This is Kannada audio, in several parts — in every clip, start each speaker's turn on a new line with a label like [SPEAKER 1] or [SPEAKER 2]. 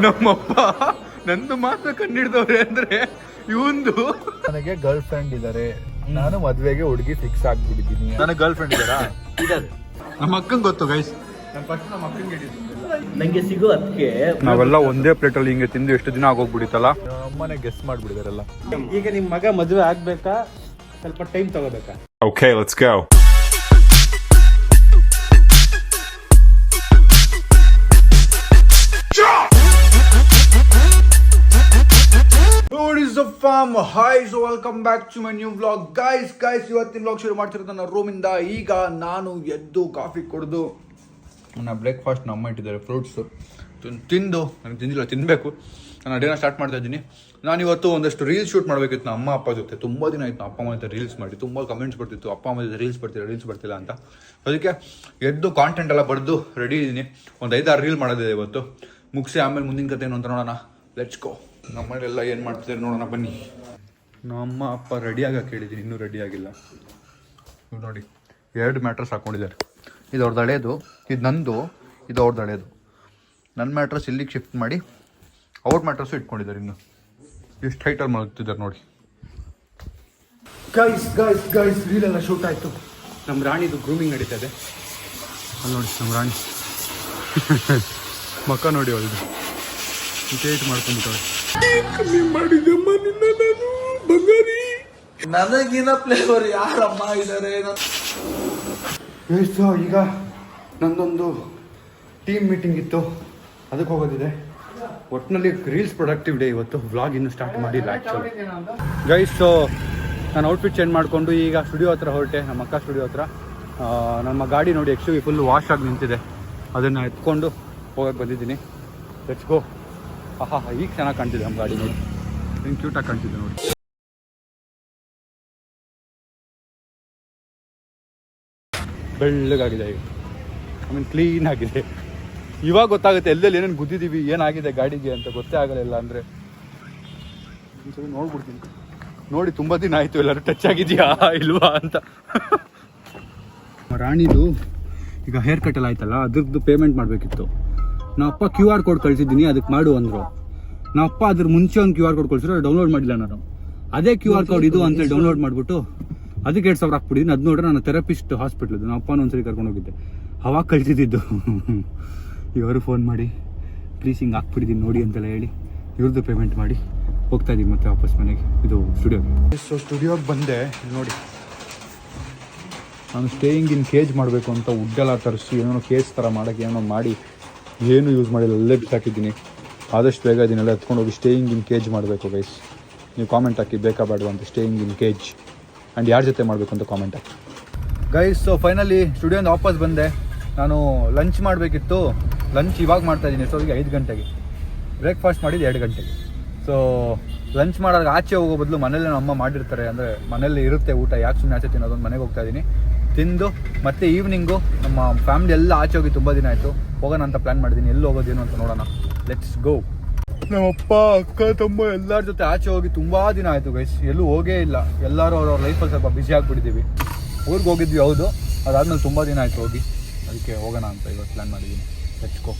[SPEAKER 1] ನಮ್ಮಪ್ಪ ನಂದು ಮಾತ್ರ ಕಂಡಿಡ್ದವ್ರೆ ಅಂದ್ರೆ ಇವಂದು.
[SPEAKER 2] ನನಗೆ ಗರ್ಲ್ ಫ್ರೆಂಡ್ ಇದಾರೆ, ನಾನು ಮದ್ವೆಗೆ ಹುಡುಗಿ ಫಿಕ್ಸ್ ಆಗ್ಬಿಟ್ಟಿದ್ದೀನಿ. ನನಗೆ ಗರ್ಲ್ ಫ್ರೆಂಡ್ ಇದಾರಾ?
[SPEAKER 3] ಇದಾರೆ.
[SPEAKER 1] ನಮ್ಮ ಅಕ್ಕಂಗೆ ಗೊತ್ತು ಗೈಸ್.
[SPEAKER 3] ನಂಗೆ ಸಿಗೋ ಅದಕ್ಕೆ
[SPEAKER 1] ನಾವೆಲ್ಲ ಒಂದೇ ಪ್ಲೇಟ್ ಅಲ್ಲಿ ಹಿಂಗೆ ತಿಂದು ಎಷ್ಟು ದಿನ ಆಗೋಗ್ಬಿಡಿತಲ್ಲ.
[SPEAKER 2] ಅಮ್ಮನೆ ಗೆಸ್ ಮಾಡ್ಬಿಡಿದಾರಲ್ಲ.
[SPEAKER 3] ಈಗ ನಿಮ್ ಮಗ ಮದ್ವೆ ಆಗ್ಬೇಕಾ ಸ್ವಲ್ಪ ಟೈಮ್ ತಗೋಬೇಕಾ?
[SPEAKER 1] Okay, let's go. What is the farm? Hi, so welcome back to my new vlog. Guys, ಇವತ್ತಿನ vlog ಶುರು ಮಾಡ್ತಿರೋದು ನನ್ನ ರೂಮಿಂದ. ಈಗ ನಾನು ಎದ್ದು ಕಾಫಿ ಕುಡಿದು ನನ್ನ ಬ್ರೇಕ್ಫಾಸ್ಟ್ ನಮ್ಮ ಇಟ್ಟಿದ್ದಾರೆ ಫ್ರೂಟ್ಸು ತಿಂದು, ನನಗೆ ತಿನ್ನಬೇಕು. ನಾನು ಅಡುಗೆನ ಸ್ಟಾರ್ಟ್ ಮಾಡ್ತಾ ಇದ್ದೀನಿ. ನಾನಿವತ್ತು ಒಂದಷ್ಟು ರೀಲ್ಸ್ ಶೂಟ್ ಮಾಡಬೇಕಿತ್ತು ನಮ್ಮ ಅಮ್ಮ ಅಪ್ಪ ಜೊತೆ. ತುಂಬ ದಿನ ಆಯಿತು ಅಪ್ಪ ಅಮ್ಮ ಜೊತೆ ರೀಲ್ಸ್ ಮಾಡಿ. ತುಂಬ ಕಮೆಂಟ್ಸ್ ಬರ್ತಿತ್ತು, ಅಪ್ಪ ಅಮ್ಮ ಜೊತೆ ರೀಲ್ಸ್ ಬರ್ತಿಲ್ಲ ಅಂತ. ಅದಕ್ಕೆ ಎದ್ದು ಕಾಂಟೆಂಟ್ ಎಲ್ಲ ಬರೆದು ರೆಡಿ ಇದ್ದೀನಿ. ಒಂದು 5-6 ರೀಲ್ ಮಾಡೋದಿದೆ ಇವತ್ತು. ಮುಗಿಸಿ ಆಮೇಲೆ ಮುಂದಿನ ಕತೆ ಏನು ಅಂತ ನೋಡೋಣ. Let's go. ನಮ್ಮನೆಲ್ಲ ಏನು ಮಾಡ್ತಿದ್ದಾರೆ ನೋಡೋಣ ಬನ್ನಿ. ನಮ್ಮ ಅಪ್ಪ ರೆಡಿಯಾಗಕ್ಕೆ ಹೇಳಿದ್ದೀನಿ, ಇನ್ನೂ ರೆಡಿಯಾಗಿಲ್ಲ. ನೀವು ನೋಡಿ 2 ಮ್ಯಾಟ್ರಸ್ ಹಾಕ್ಕೊಂಡಿದ್ದಾರೆ. ಇದು ಅವ್ರದ್ದು ಹಳೇದು, ಇದು ನಂದು, ಇದು ಅವ್ರದ್ದು ಹಳೇದು. ನನ್ನ ಮ್ಯಾಟ್ರಸ್ ಇಲ್ಲಿಗೆ ಶಿಫ್ಟ್ ಮಾಡಿ ಅವ್ರ ಮ್ಯಾಟ್ರಸ್ಸು ಇಟ್ಕೊಂಡಿದ್ದಾರೆ. ಇನ್ನು ಎಷ್ಟು ಹೈಟಲ್ಲಿ ಮಲಗ್ತಿದ್ದಾರೆ ನೋಡಿ. ಗೈಸ್ ರೀಲೆಲ್ಲ ಶೂಟ್ ಆಯಿತು. ನಮ್ಮ ರಾಣಿದು ಗ್ರೂಮಿಂಗ್ ನಡೀತಾ ಇದೆ. ಅಲ್ಲಿ ನೋಡಿ ನಮ್ಮ ರಾಣಿ ಮಕ್ಕ ನೋಡಿ ಅವಳಿದು ಟೇಟ್ ಮಾಡ್ಕೊಂಡ್ಬಿಟ್ಟವೆ. ಮಾಡಿದಮ್ಮ ನಿನ್ನ ನಾನು ಬಂಗಾರಿ.
[SPEAKER 3] ನನಗಿನ ಫ್ಲೇವರ್ ಯಾರಮ್ಮ ಇದ್ದಾರೆ?
[SPEAKER 1] ಎಷ್ಟು ಈಗ ನಂದೊಂದು ಟೀಮ್ ಮೀಟಿಂಗ್ ಇತ್ತು, ಅದಕ್ಕೆ ಹೋಗೋದಿದೆ. ಒಟ್ಟಿನಲ್ಲಿ ರೀಲ್ಸ್ ಪ್ರೊಡಕ್ಟಿವ್ ಡೇ ಇವತ್ತು. ವ್ಲಾಗ್ ಇನ್ನೂ ಸ್ಟಾರ್ಟ್ ಮಾಡಿಲ್ಲ ಆ್ಯಕ್ಚುಲಿ. ಗೈಸ್, ಸೊ ನಾನು ಔಟ್ಫಿಟ್ ಚೇಂಜ್ ಮಾಡಿಕೊಂಡು ಈಗ ಸ್ಟುಡಿಯೋ ಹತ್ರ ಹೊರಟೆ, ನಮ್ಮ ಅಕ್ಕ ಸ್ಟುಡಿಯೋ ಹತ್ರ. ನಮ್ಮ ಗಾಡಿ ನೋಡಿ XUV ಫುಲ್ ವಾಶ್ ಆಗಿ ನಿಂತಿದೆ, ಅದನ್ನು ಎತ್ಕೊಂಡು ಹೋಗಕ್ಕೆ ಬಂದಿದ್ದೀನಿ. Let's go. ಈಗ ಚೆನ್ನಾಗಿ ಕಾಣ್ತಿದೆ ನಮ್ಮ ಗಾಡಿ ನೋಡಿ, ಹಿಂಗೆ ಕ್ಯೂಟಾಗಿ ಕಾಣ್ತಿದೆ ನೋಡಿ. ಬೆಳ್ಳಗಾಗಿದೆ ಈಗ, ಕ್ಲೀನ್ ಆಗಿದೆ. ಇವಾಗ ಗೊತ್ತಾಗುತ್ತೆ ಎಲ್ಲೆಲ್ಲಿ ಏನೇನು ಗುದ್ದಿದ್ದೀವಿ, ಏನಾಗಿದೆ ಗಾಡಿಗೆ ಅಂತ ಗೊತ್ತೇ ಆಗಲಿಲ್ಲ. ಅಂದರೆ ಒಂದ್ಸರಿ ನೋಡ್ಬಿಡ್ತೀನಿ. ನೋಡಿ ತುಂಬ ದಿನ ಆಯಿತು, ಎಲ್ಲರೂ ಟಚ್ ಆಗಿದೆಯಾ ಇಲ್ವಾ ಅಂತ. ರಾಣಿದು ಈಗ ಹೇರ್ ಕಟ್ ಎಲ್ಲ ಆಯ್ತಲ್ಲ, ಅದ್ರದ್ದು ಪೇಮೆಂಟ್ ಮಾಡಬೇಕಿತ್ತು. ನಮ್ಮ ಅಪ್ಪ QR ಕೋಡ್ ಕಳಿಸಿದ್ದೀನಿ, ಅದಕ್ಕೆ ಮಾಡು ಅಂದರು. ನಮ್ಮ ಅಪ್ಪ ಅದ್ರ ಮುಂಚೆ ಒಂದು QR ಕೋಡ್ ಕಳಿಸಿದ್ರು, ಡೌನ್ಲೋಡ್ ಮಾಡಿಲ್ಲ ನಾನು. ಅದೇ QR ಕೋಡ್ ಇದು ಅಂತೇಳಿ ಡೌನ್ಲೋಡ್ ಮಾಡಿಬಿಟ್ಟು ಅದಕ್ಕೆ 2,000 ಹಾಕ್ಬಿಟ್ಟಿದ್ದೀನಿ. ಅದು ನೋಡ್ರೆ ನಾನು ಥೆರಪಿಸ್ಟ್ ಹಾಸ್ಪಿಟ್ಲದು, ನಮ್ಮ ಅಪ್ಪನ ಒಂದ್ಸರಿ ಕರ್ಕೊಂಡು ಹೋಗಿದ್ದೆ, ಅವಾಗ ಕಳಿಸಿದ್ದು. ಇವರು ಫೋನ್ ಮಾಡಿ ಪ್ಲೀಸ್ ಹಿಂಗೆ ಹಾಕ್ಬಿಟ್ಟಿದ್ದೀನಿ ನೋಡಿ ಅಂತೆಲ್ಲ ಹೇಳಿ ಇವ್ರದ್ದು ಪೇಮೆಂಟ್ ಮಾಡಿ ಹೋಗ್ತಾ ಇದ್ದೀನಿ ಮತ್ತೆ ವಾಪಸ್ ಮನೆಗೆ, ಇದು ಸ್ಟುಡಿಯೋಗೆ. ಸೊ ಸ್ಟುಡಿಯೋಗೆ ಬಂದೆ. ನೋಡಿ ನಾನು ಸ್ಟೇಯಿಂಗ್ ಇನ್ ಕೇಜ್ ಮಾಡಬೇಕು ಅಂತ ವುಡ್ಡೆಲ್ಲ ತರಿಸಿ ಏನೋ ಕೇಜ್ ಥರ ಮಾಡೋಕ್ಕೆ ಏನೋ ಮಾಡಿ ಏನು ಯೂಸ್ ಮಾಡಿಲ್ಲ, ಅಲ್ಲೇ ಬಿಸಾಕಿದ್ದೀನಿ. ಆದಷ್ಟು ಬೇಗ ಇದನ್ನೆಲ್ಲ ಎತ್ಕೊಂಡು ಹೋಗಿ ಸ್ಟೇಯಿಂಗ್ ಇನ್ ಕೇಜ್ ಮಾಡಬೇಕು ಗೈಸ್. ನೀವು ಕಾಮೆಂಟ್ ಹಾಕಿ ಬೇಕಾ ಬೇಡವಾ ಅಂತ ಸ್ಟೇಯಿಂಗ್ ಇನ್ ಕೇಜ್, ಆ್ಯಂಡ್ ಯಾರ ಜೊತೆ ಮಾಡಬೇಕು ಅಂತ ಕಾಮೆಂಟ್ ಹಾಕಿ ಗೈಸ್. ಸೊ ಫೈನಲಿ ಸ್ಟುಡಿಯೋಯಿಂದ ವಾಪಸ್ ಬಂದೆ. ನಾನು ಲಂಚ್ ಮಾಡಬೇಕಿತ್ತು, ಲಂಚ್ ಇವಾಗ ಮಾಡ್ತಾಯಿದ್ದೀನಿ. ಸೊ ಈಗ 5 ಗಂಟೆಗೆ, ಬ್ರೇಕ್ಫಾಸ್ಟ್ ಮಾಡಿದ್ದು 2 ಗಂಟೆಗೆ. ಸೊ ಲಂಚ್ ಮಾಡೋದು ಆಚೆ ಹೋಗೋ ಬದಲು ಮನೇಲಿ ನಮ್ಮ ಅಮ್ಮ ಮಾಡಿರ್ತಾರೆ, ಅಂದರೆ ಮನೇಲಿ ಇರುತ್ತೆ ಊಟ, ಯಾಕೆ ಸುಮ್ಮನೆ ಆಚೆ ತಿನ್ನೋದೊಂದು ಮನೆಗೆ ಹೋಗ್ತಾಯಿದ್ದೀನಿ. ತಿಂದು ಮತ್ತೆ ಈವ್ನಿಂಗು ನಮ್ಮ ಫ್ಯಾಮಿಲಿ ಎಲ್ಲ ಆಚೆ ಹೋಗಿ ತುಂಬ ದಿನ ಆಯಿತು, ಹೋಗೋಣ ಅಂತ ಪ್ಲ್ಯಾನ್ ಮಾಡಿದ್ದೀನಿ. ಎಲ್ಲಿ ಹೋಗೋದೇನು ಅಂತ ನೋಡೋಣ. Let's go. ನಮ್ಮಪ್ಪ ಅಕ್ಕ ತಮ್ಮ ಎಲ್ಲರ ಜೊತೆ ಆಚೆ ಹೋಗಿ ತುಂಬ ದಿನ ಆಯಿತು ಗೈಸ್, ಎಲ್ಲೂ ಹೋಗೇ ಇಲ್ಲ. ಎಲ್ಲರೂ ಅವ್ರವ್ರ ಲೈಫಲ್ಲಿ ಸ್ವಲ್ಪ ಬ್ಯುಸಿ ಆಗಿಬಿಟ್ಟಿದ್ದೀವಿ. ಊರಿಗೆ ಹೋಗಿದ್ವಿ ಹೌದು, ಅದಾದ್ಮೇಲೆ ತುಂಬ ದಿನ ಆಯಿತು ಹೋಗಿ, ಅದಕ್ಕೆ ಹೋಗೋಣ ಅಂತ ಇವತ್ತು ಪ್ಲ್ಯಾನ್ ಮಾಡಿದ್ದೀನಿ. Let's go.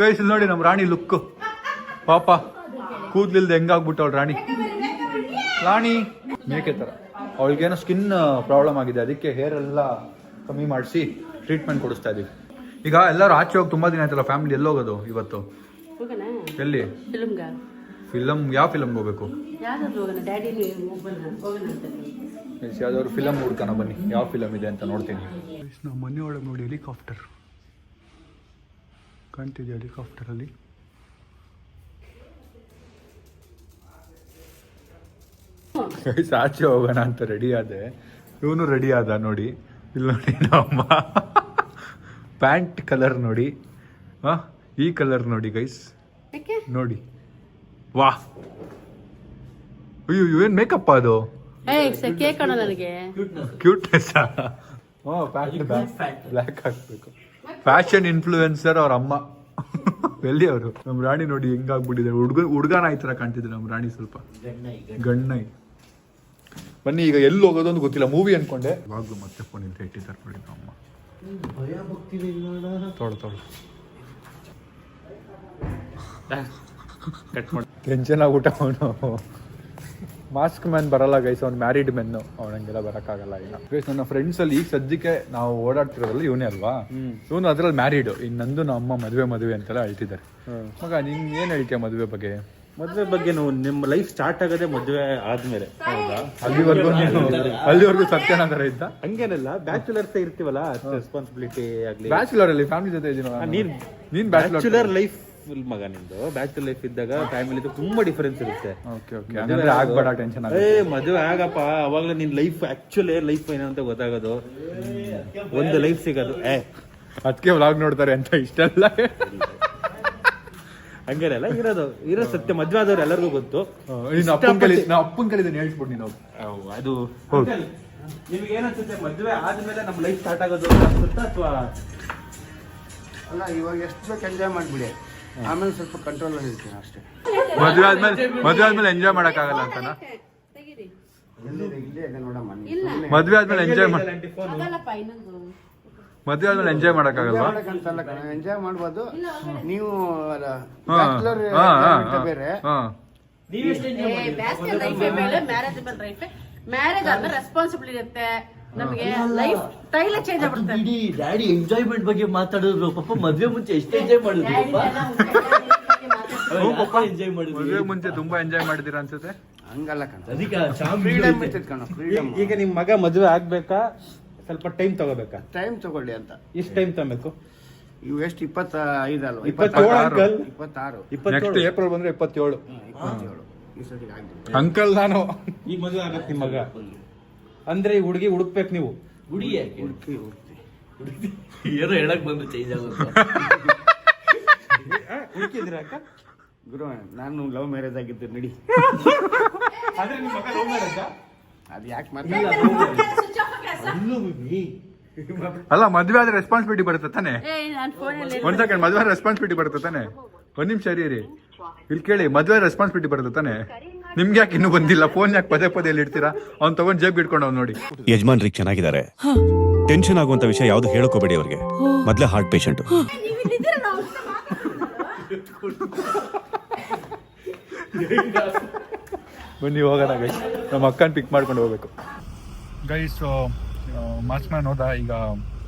[SPEAKER 1] ಗೈಸ್ ಇಲ್ಲಿ ನೋಡಿ ನಮ್ಮ ರಾಣಿ ಲುಕ್ಕು, ಪಾಪ ಕೂದಲಿಲ್ದೆ ಹೆಂಗಾಗ್ಬಿಟ್ಟು ಅವಳು ರಾಣಿ ಮೇಕೆ ಥರ. ಅವಳಿಗೇನೋ ಸ್ಕಿನ್ ಪ್ರಾಬ್ಲಮ್ ಆಗಿದೆ, ಅದಕ್ಕೆ ಹೇರ್ ಎಲ್ಲ ಕಮ್ಮಿ ಮಾಡಿಸಿ ಟ್ರೀಟ್ಮೆಂಟ್ ಕೊಡಿಸ್ತಾ ಇದ್ದೀವಿ. ಈಗ ಎಲ್ಲರೂ ಆಚೆ ಹೋಗಿ ತುಂಬ ದಿನ ಆಯ್ತಲ್ಲ, ಫ್ಯಾಮಿಲಿ ಎಲ್ಲಿ ಹೋಗೋದು ಇವತ್ತು? ಎಲ್ಲಿ ಫಿಲಮ್? ಯಾವ ಫಿಲಮ್ಗೆ ಹೋಗ್ಬೇಕು? ಯಾವ್ದಾದ್ರು ಫಿಲಮ್ ಹುಡ್ಕೋಣ ಬನ್ನಿ, ಯಾವ ಫಿಲಮ್ ಇದೆ ಅಂತ ನೋಡ್ತೀನಿ. ನಮ್ಮ ಮನೆ ಒಳಗೆ ನೋಡಿ ಹೆಲಿಕಾಪ್ಟರ್ ಕಾಣ್ತಿದೆ, ಹೆಲಿಕಾಪ್ಟರಲ್ಲಿ ಆಚೆ ಹೋಗೋಣ ಅಂತ ರೆಡಿ ಆದೆ. ಇವನು ರೆಡಿ ಆದ ನೋಡಿ, ಇಲ್ಲಿ ನೋಡಿ ನಮ್ಮ ಪ್ಯಾಂಟ್ ಕಲರ್ ನೋಡಿ, ಈ ಕಲರ್ ನೋಡಿ ಗೈಸ್, ನೋಡಿ ವಾ. ಅಯ್ಯೋ ಏನು ಮೇಕಪ್ ಅದು, ಕ್ಯೂಟ್ನೆಸ್. ಬ್ಲ್ಯಾಕ್ ಹಾಕ್ಬೇಕು. ಫ್ಯಾಷನ್ ಇನ್ಫ್ಲೂಯೆನ್ಸರ್ ಅವ್ರ ಅಮ್ಮ. ಎಲ್ಲಿ ಅವರು ನಮ್ಮ ರಾಣಿ ನೋಡಿ ಹೆಂಗಾಗ್ಬಿಟ್ಟಿದ್ದಾರೆ, ಹುಡುಗನ ಈ ಥರ ಕಾಣ್ತಿದ್ರು ನಮ್ಮ ರಾಣಿ, ಸ್ವಲ್ಪ ಗಣ್ಣೈ. ಬನ್ನಿ ಈಗ ಎಲ್ಲಿ ಹೋಗೋದು ಅಂತ ಗೊತ್ತಿಲ್ಲ, ಮೂವಿ ಅನ್ಕೊಂಡೆ. ಇವಾಗಲೂ ಮತ್ತೆ ಫೋನ್ ಇಲ್ಲದೆ ಇಟ್ಟಿದ್ದಾರೆ ನೋಡಿ ನಮ್ಮ ಅಮ್ಮ. ತೊಳು
[SPEAKER 3] ಕಟ್ ಮಾಡಿ
[SPEAKER 1] ಟೆನ್ಷನ್ ಆಗ್ಬಿಟ್ಟ ಅವನು. ಮಾಸ್ಕ್ ಮ್ಯಾನ್ ಬರಲ್ಲ ಗೈಸ್, ಅವ್ನು ಮ್ಯಾರಿಡ್ ಮೆನ್ನು, ಅವನಂಗೆಲ್ಲ ಬರೋಕ್ಕಾಗಲ್ಲ ಈಗ. ಗೈಸ್ ನನ್ನ ಫ್ರೆಂಡ್ಸಲ್ಲಿ ಈಗ ಸದ್ಯಕ್ಕೆ ನಾವು ಓಡಾಡ್ತಿರೋದ್ರಲ್ಲಿ ಇವನೇ ಅಲ್ವಾ, ಇವನು ಅದ್ರಲ್ಲಿ ಮ್ಯಾರಿಡ್. ಇನ್ನು ನಂದು ನಮ್ಮ ಅಮ್ಮ ಮದುವೆ ಅಂತೆಲ್ಲ ಹೇಳ್ತಿದ್ದಾರೆ. ಮಗ ನೀನು ಏನು ಹೇಳ್ತೀಯ ಮದುವೆ ಬಗ್ಗೆ?
[SPEAKER 3] ಮದುವೆ ಬಗ್ಗೆ ನಿಮ್ಮ ಲೈಫ್ ಸ್ಟಾರ್ಟ್ ಆಗೋದೇ ಮದುವೆ ಆದ್ಮೇಲೆ. ಹೌದಾ?
[SPEAKER 1] ಅಲ್ಲಿವರೆಗೂ ಸತ್ಯನಾಥರ ಇದ್ದ
[SPEAKER 3] ಹಂಗೇನಲ್ಲ, ಬ್ಯಾಚುಲರ್ಸ್ ಇರ್ತೀವಲ್ಲ, ರೆಸ್ಪಾನ್ಸಿಬಿಲಿಟಿ ಆಗ್ಲಿ.
[SPEAKER 1] ಬ್ಯಾಚುಲರ್ ಅಲ್ಲಿ ಫ್ಯಾಮಿಲಿ ಜೊತೆ ಇದೀನಿ. ನೀನ್
[SPEAKER 3] ಬ್ಯಾಚುಲರ್ ಲೈಫ್ ಮಗ ನಿಂದು. ಬ್ಯಾಚುಲರ್ ಲೈಫ್ ಇದ್ದಾಗ ಫ್ಯಾಮಿಲಿ ತುಂಬಾ ಡಿಫರೆನ್ಸ್ ಇರುತ್ತೆ.
[SPEAKER 1] ಆಗ್ಬೇಡ ಟೆನ್ಷನ್.
[SPEAKER 3] ಮದುವೆ ಆಗಪ್ಪ, ಅವಾಗಲೇ ನಿನ್ ಲೈಫ್ ಆಕ್ಚುಲಿ ಲೈಫ್ ಏನಂತ ಗೊತ್ತಾಗೋದು, ಒಂದು ಲೈಫ್ ಸಿಗೋದು.
[SPEAKER 1] ಅದಕ್ಕೆ ವ್ಲಾಗ್ ನೋಡ್ತಾರೆ ಅಂತ ಇಷ್ಟೆಲ್ಲ
[SPEAKER 3] ಹಂಗೇನಲ್ಲ ಇರೋ ಸತ್ಯ. ಮದ್ವೆ ಆದವ್ರು ಎಲ್ಲರಿಗೂ ಗೊತ್ತು.
[SPEAKER 1] ಅಪ್ಪನ ಕಲಿದನ್ನು ಹೇಳ್ಸ್ಬಿಟ್ಟು ನೀನು
[SPEAKER 3] ಅದು ನಿಮ್ಗೆ ಏನನ್ಸುತ್ತೆ, ಮದ್ವೆ ಆದ್ಮೇಲೆ ನಮ್ಮ ಲೈಫ್ ಸ್ಟಾರ್ಟ್ ಆಗೋದು ಅನ್ಸುತ್ತಾ ಅಥವಾ?
[SPEAKER 4] ಅಲ್ಲ, ಇವಾಗ ಎಷ್ಟು ಬೇಕು ಎಂಜಾಯ್ ಮಾಡಿಬಿಡಿ, ಆಮೇಲೆ ಸ್ವಲ್ಪ ಕಂಟ್ರೋಲ್ ಇರ್ತೀನಿ ಅಷ್ಟೇ.
[SPEAKER 1] ಮದುವೆ ಆದ್ಮೇಲೆ ಎಂಜಾಯ್ ಮಾಡಕ್ಕಾಗಲ್ಲ ಅಂತನಾ?
[SPEAKER 4] ಇಲ್ಲೇ ಇದೆ ನೋಡಮ್ಮ.
[SPEAKER 1] ಮದುವೆ ಆದ್ಮೇಲೆ ಎಂಜಾಯ್ ಮಾಡಕ್ಕಾಗಲ್ವಾ?
[SPEAKER 4] ಎಂಜಾಯ್ ಮಾಡ್ಬೋದು ನೀವು. ಬೇರೆ
[SPEAKER 5] ಮ್ಯಾರೇಜ್ ಆದ್ಮೇಲೆ ರೆಸ್ಪಾನ್ಸಿಬಿಲಿಟಿ ಇರುತ್ತೆ ನಮಗೆ, ಲೈಫ್ ಸ್ಟೈಲ್ ಚೇಂಜ್ ಆಗ್ಬಿಡುತ್ತೆ.
[SPEAKER 6] ಡ್ಯಾಡಿ ಎಂಜಾಯ್ಮೆಂಟ್ ಬಗ್ಗೆ ಮಾತಾಡಿದ್ರು ಪಾಪ. ಮದ್ವೆ ಮುಂಚೆ ಎಷ್ಟು ಎಂಜಾಯ್ ಮಾಡಿದ್ರು ಎಂಜಾಯ್ ಮಾಡಿದ್ರು.
[SPEAKER 1] ಮದುವೆ ಮುಂಚೆ ತುಂಬಾ ಎಂಜಾಯ್ ಮಾಡಿದೀರಾ ಅನ್ಸುತ್ತೆ.
[SPEAKER 4] ಹಂಗಲ್ಲ ಕಣ,
[SPEAKER 6] ಅದಕ್ಕೆ
[SPEAKER 4] ಫ್ರೀಡಮ್ ಇರ್ತೈತೆ ಕಣ, ಫ್ರೀಡಮ್.
[SPEAKER 3] ಈಗ ನಿಮ್ ಮಗ ಮದ್ವೆ ಆಗ್ಬೇಕಾ, ಸ್ವಲ್ಪ ಟೈಮ್ ತಗೋಬೇಕಾ?
[SPEAKER 4] ಟೈಮ್ ತಗೊಳ್ಳಿ ಅಂತ.
[SPEAKER 3] ಎಷ್ಟು ಟೈಮ್ ತಗೋಬೇಕು?
[SPEAKER 4] ಇವು ಎಷ್ಟು 25 ಅಲ್ವಾ?
[SPEAKER 3] 26
[SPEAKER 4] 26
[SPEAKER 1] ನೆಕ್ಸ್ಟ್ ಏಪ್ರಿಲ್ ಬಂದ್ರೆ 27.
[SPEAKER 4] 27 ಈ ಸತಿ ಆಗ್ಲಿ.
[SPEAKER 1] ಅಂಕಲ್ ನಾನು
[SPEAKER 3] ಈಗ ಮದುವೆ ಆಗತ್ತೆ ನಿಮ್ ಮಗ ಅಂದ್ರೆ ಈ ಹುಡುಗಿ ಹುಡುಕ್ಬೇಕು ನೀವು.
[SPEAKER 6] ಗುಡಿ ಯಾಕೆ
[SPEAKER 4] ಹುಡ್ಕಿ
[SPEAKER 6] ಏನೋ ಹೇಳಕ್ ಬಂದು ಚೇಂಜ್ ಆಗುತ್ತೆ.
[SPEAKER 3] ಹುಡುಕಿದ್ರ ಅಕ್ಕ?
[SPEAKER 4] ಗುರು, ನಾನು ಲವ್ ಮ್ಯಾರೇಜ್ ಆಗಿದ್ದು ನಡಿ.
[SPEAKER 3] ಆದ್ರೆ ನಿಮ್ ಮಗ ಲವ್ ಮ್ಯಾರೇಜ್?
[SPEAKER 4] ಅದು ಯಾಕೆ
[SPEAKER 1] ಅಲ್ಲ, ಮದ್ವೆ ಆದ್ರೆ ರೆಸ್ಪಾನ್ಸಿಬಿಲಿಟಿ ಬರುತ್ತೆ ತಾನೆ. ಒಂದ್ ಸೆಕೆಂಡ್, ಮದ್ವೆ ಆದ್ರೆ ರೆಸ್ಪಾನ್ಸಿಬಿಲಿಟಿ ಬರುತ್ತೆ ತಾನೆ. ಒಂದ್ ನಿಮಿಷ ರೀ, ಇಲ್ಲಿ ಕೇಳಿ, ಮದ್ವೆ ರೆಸ್ಪಾನ್ಸಿಬಿಲಿಟಿ ಬರುತ್ತೆ ತಾನೆ. ನಿಮ್ಗೆ ಯಾಕೆ ಇನ್ನೂ ಬಂದಿಲ್ಲ? ಫೋನ್ ಯಾಕೆ ಪದೇ ಪದೇ ಇಲ್ಲಿ ಇಡ್ತೀರಾ? ಅವ್ನು ತಗೊಂಡ್ ಜೇಬ್ ಇಟ್ಕೊಂಡು ಅವ್ನು ನೋಡಿ.
[SPEAKER 7] ಯಜಮಾನ್ರಿಗೆ ಚೆನ್ನಾಗಿದ್ದಾರೆ, ಟೆನ್ಷನ್ ಆಗುವಂತ ವಿಷಯ ಯಾವ್ದು ಹೇಳಕೋಬೇಡಿ ಅವ್ರಿಗೆ. ಮೊದ್ಲೇ ಹಾರ್ಟ್ ಪೇಷಂಟ್.
[SPEAKER 1] ಬನ್ನಿ ಹೋಗೋಣ ಗೈಸ್, ನಮ್ಮ ಅಕ್ಕನ ಪಿಕ್ ಮಾಡ್ಕೊಂಡು ಹೋಗ್ಬೇಕು ಗೈಸ್. ಮಾಸ್ಕ್ ಮ್ಯಾನ್ ಹೋದ, ಈಗ